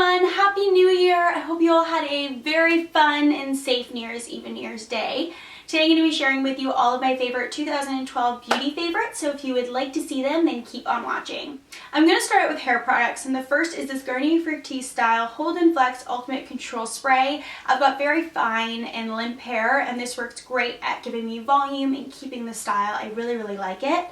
everyone, Happy New Year! I hope you all had a very fun and safe New Year's Eve and New Year's Day. Today I'm going to be sharing with you all of my favorite 2012 beauty favorites, so if you would like to see them, then keep on watching. I'm going to start out with hair products, and the first is this Garnier Fructis Style Hold and Flex Ultimate Control Spray. I've got very fine and limp hair, and this works great at giving me volume and keeping the style. I really like it.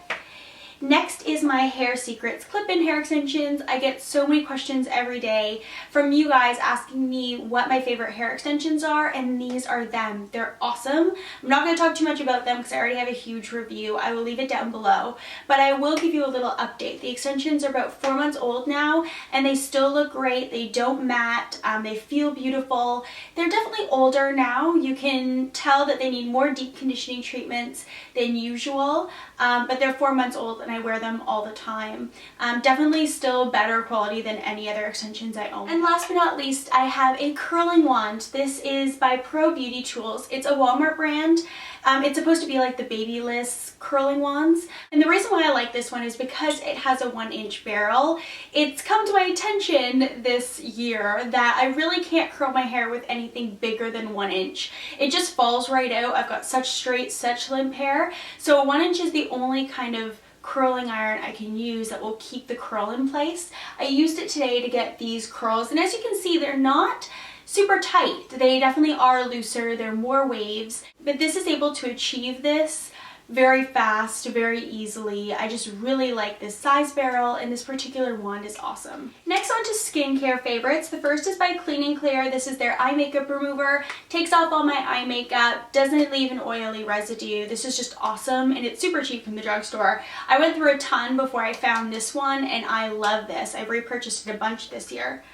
Next is my Hair Secrets clip-in hair extensions. I get so many questions every day from you guys asking me what my favorite hair extensions are, and these are them. They're awesome. I'm not going to talk too much about them because I already have a huge review. I will leave it down below, but I will give you a little update. The extensions are about 4 months old now, and they still look great. They don't matte. They feel beautiful. They're definitely older now. You can tell that they need more deep conditioning treatments than usual, but they're 4 months old and I wear them all the time. Definitely still better quality than any other extensions I own. And last but not least, I have a curling wand. This is by Pro Beauty Tools. It's a Walmart brand. It's supposed to be like the Babyliss curling wands. And the reason why I like this one is because it has a 1-inch barrel. It's come to my attention this year that I really can't curl my hair with anything bigger than 1 inch. It just falls right out. I've got such straight, such limp hair. So 1 inch is the only kind of curling iron I can use that will keep the curl in place. I used it today to get these curls, and as you can see, they're not super tight. They definitely are looser, they're more waves, but this is able to achieve this very fast, very easily. I just really like this size barrel, and this particular wand is awesome. Next, on to skincare favorites. The first is by Clean & Clear. This is their eye makeup remover. Takes off all my eye makeup, doesn't leave an oily residue. This is just awesome, and it's super cheap from the drugstore. I went through a ton before I found this one, and I love this. I've repurchased it a bunch this year.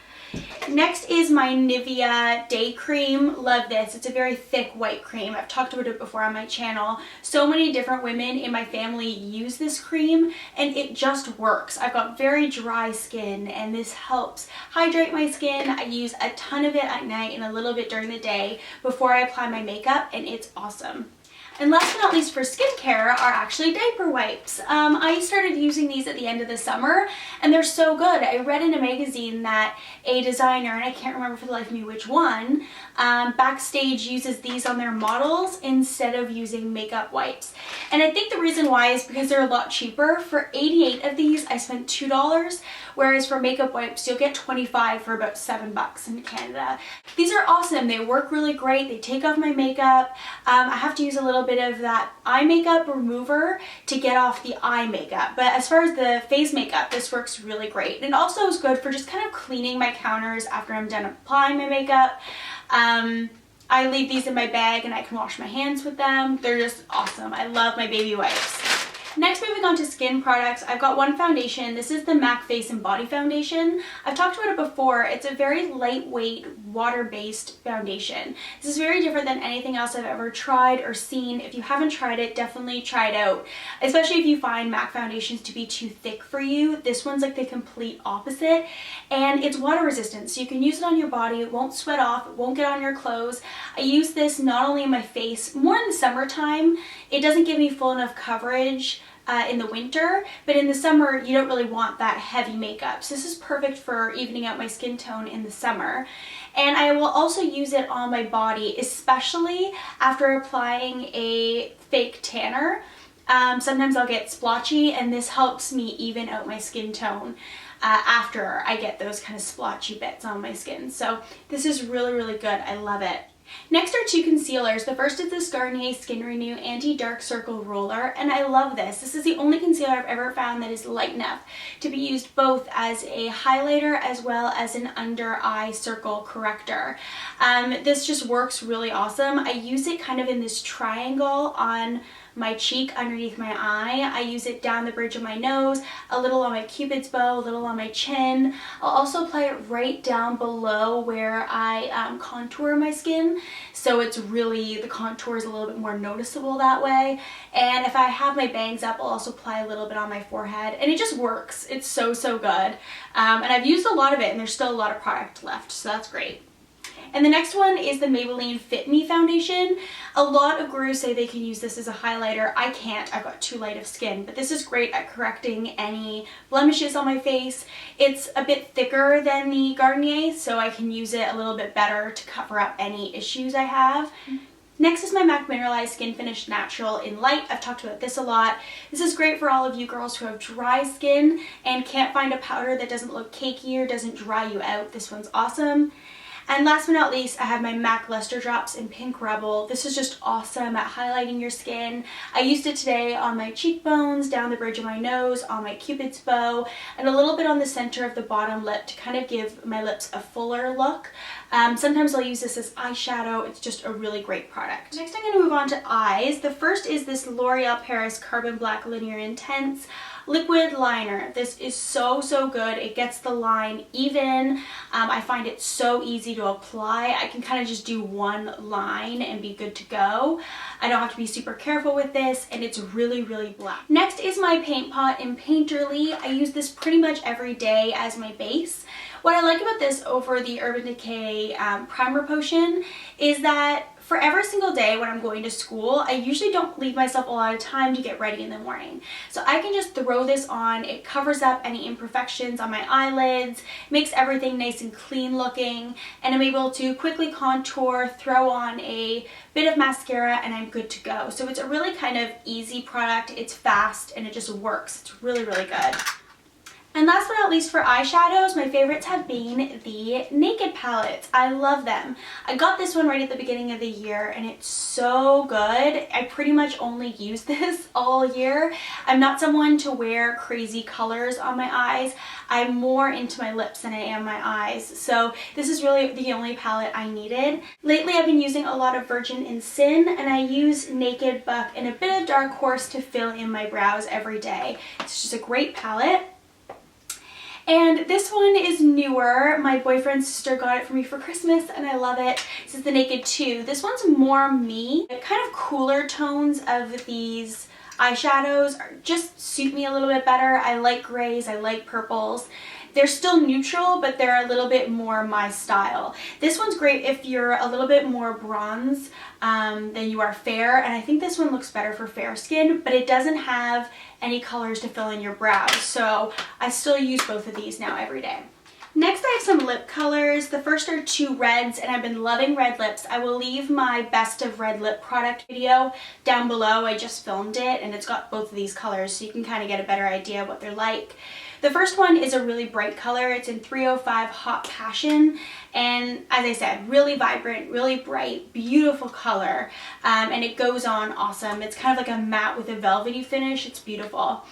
Next is my Nivea Day Cream. Love this. It's a very thick white cream. I've talked about it before on my channel. So many different women in my family use this cream, and it just works. I've got very dry skin, and this helps hydrate my skin. I use a ton of it at night and a little bit during the day before I apply my makeup, and it's awesome. And last but not least for skincare are actually diaper wipes. I started using these at the end of the summer, and they're so good. I read in a magazine that a designer, and I can't remember for the life of me which one, backstage uses these on their models instead of using makeup wipes. And I think the reason why is because they're a lot cheaper. For 88 of these, I spent $2, whereas for makeup wipes, you'll get 25 for about $7 in Canada. These are awesome. They work really great. They take off my makeup. I have to use a little bit of that eye makeup remover to get off the eye makeup, but as far as the face makeup, this works really great. And it also is good for just kind of cleaning my counters after I'm done applying my makeup. I leave these in my bag and I can wash my hands with them. They're just awesome. I love my baby wipes. Next, moving on to skin products, I've got one foundation. This is the MAC Face and Body Foundation. I've talked about it before. It's a very lightweight, water-based foundation. This is very different than anything else I've ever tried or seen. If you haven't tried it, definitely try it out. Especially if you find MAC foundations to be too thick for you. This one's like the complete opposite. And it's water resistant, so you can use it on your body. It won't sweat off. It won't get on your clothes. I use this not only in my face, more in the summertime. It doesn't give me full enough coverage in the winter, but in the summer you don't really want that heavy makeup. So this is perfect for evening out my skin tone in the summer. And I will also use it on my body, especially after applying a fake tanner. Sometimes I'll get splotchy, and this helps me even out my skin tone after I get those kind of splotchy bits on my skin. So this is really good. I love it. Next are two concealers. The first is this Garnier Skin Renew Anti-Dark Circle Roller, and I love this. This is the only concealer I've ever found that is light enough to be used both as a highlighter as well as an under eye circle corrector. This just works really awesome. I use it kind of in this triangle on my cheek underneath my eye. I use it down the bridge of my nose, a little on my cupid's bow, a little on my chin. I'll also apply it right down below where I contour my skin, so it's really, the contour is a little bit more noticeable that way. And if I have my bangs up, I'll also apply a little bit on my forehead, and it just works. It's so good. And I've used a lot of it, and there's still a lot of product left, so that's great. And the next one is the Maybelline Fit Me foundation. A lot of gurus say they can use this as a highlighter. I can't, I've got too light of skin, but this is great at correcting any blemishes on my face. It's a bit thicker than the Garnier, so I can use it a little bit better to cover up any issues I have. Next is my MAC Mineralize Skin Finish Natural in Light. I've talked about this a lot. This is great for all of you girls who have dry skin and can't find a powder that doesn't look cakey or doesn't dry you out. This one's awesome. And last but not least, I have my MAC Lustre Drops in Pink Rebel. This is just awesome at highlighting your skin. I used it today on my cheekbones, down the bridge of my nose, on my cupid's bow, and a little bit on the center of the bottom lip to kind of give my lips a fuller look. Sometimes I'll use this as eyeshadow. It's just a really great product. Next I'm going to move on to eyes. The first is this L'Oreal Paris Carbon Black Linear Intense liquid liner. This is so good. It gets the line even. I find it so easy to apply. I can kind of just do one line and be good to go. I don't have to be super careful with this, and it's really black. Next is my paint pot in Painterly. I use this pretty much every day as my base. What I like about this over the Urban Decay primer potion is that for every single day when I'm going to school, I usually don't leave myself a lot of time to get ready in the morning. So I can just throw this on. It covers up any imperfections on my eyelids, makes everything nice and clean looking, and I'm able to quickly contour, throw on a bit of mascara, and I'm good to go. So it's a really kind of easy product. It's fast and it just works. It's really good. And last but not least for eyeshadows, my favorites have been the Naked palettes. I love them. I got this one right at the beginning of the year and it's so good. I pretty much only use this all year. I'm not someone to wear crazy colors on my eyes. I'm more into my lips than I am my eyes. So this is really the only palette I needed. Lately I've been using a lot of Virgin in Sin, and I use Naked Buck and a bit of Dark Horse to fill in my brows every day. It's just a great palette. And this one is newer. My boyfriend's sister got it for me for Christmas and I love it. This is the Naked 2. This one's more me. The kind of cooler tones of these eyeshadows just suit me a little bit better. I like grays, I like purples. They're still neutral, but they're a little bit more my style. This one's great if you're a little bit more bronze than you are fair, and I think this one looks better for fair skin, but it doesn't have any colors to fill in your brows, so I still use both of these now every day. Next I have some lip colors. The first are two reds, and I've been loving red lips. I will leave my best of red lip product video down below. I just filmed it and it's got both of these colors so you can kind of get a better idea of what they're like. The first one is a really bright color. It's in 305 Hot Passion, and as I said, really vibrant, really bright, beautiful color, and it goes on awesome. It's kind of like a matte with a velvety finish. It's beautiful.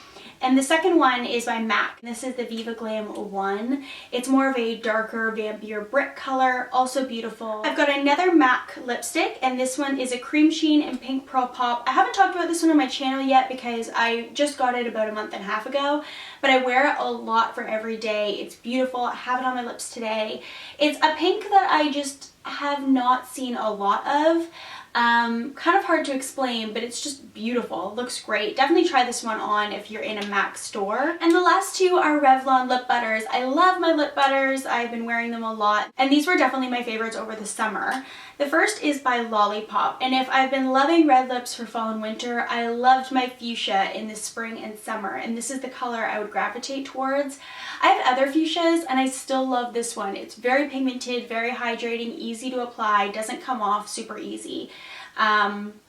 And the second one is by MAC. This is the Viva Glam 1. It's more of a darker, vampier brick color, also beautiful. I've got another MAC lipstick, and this one is a Cream Sheen in Pink Pearl Pop. I haven't talked about this one on my channel yet because I just got it about a month and a half ago, but I wear it a lot for every day. It's beautiful. I have it on my lips today. It's a pink that I just have not seen a lot of. Kind of hard to explain, but it's just beautiful. It looks great. Definitely try this one on if you're in a MAC store. And the last two are Revlon lip butters. I love my lip butters. I've been wearing them a lot, and these were definitely my favorites over the summer. The first is by Lollipop, and if I've been loving red lips for fall and winter, I loved my fuchsia in the spring and summer, and this is the color I would gravitate towards. I have other fuchsias and I still love this one. It's very pigmented, very hydrating, easy to apply, doesn't come off, super easy.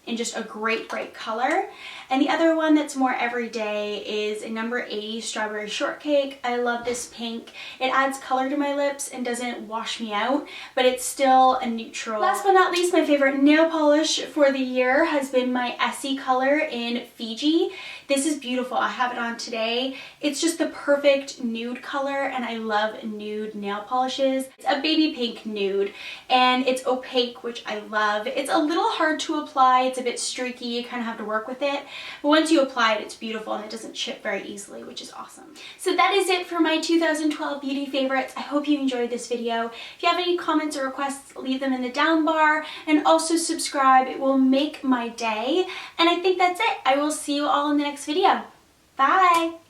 And just a great color. And the other one that's more everyday is a number 80 Strawberry Shortcake. I love this pink. It adds color to my lips and doesn't wash me out, but it's still a neutral. Last but not least, my favorite nail polish for the year has been my Essie color in Fiji. This is beautiful. I have it on today. It's just the perfect nude color, and I love nude nail polishes. It's a baby pink nude, and it's opaque, which I love. It's a little hard to apply. It's a bit streaky. You kind of have to work with it. But once you apply it, it's beautiful, and it doesn't chip very easily, which is awesome. So that is it for my 2012 beauty favorites. I hope you enjoyed this video. If you have any comments or requests, leave them in the down bar, and also subscribe. It will make my day. And I think that's it. I will see you all in the next video. Bye!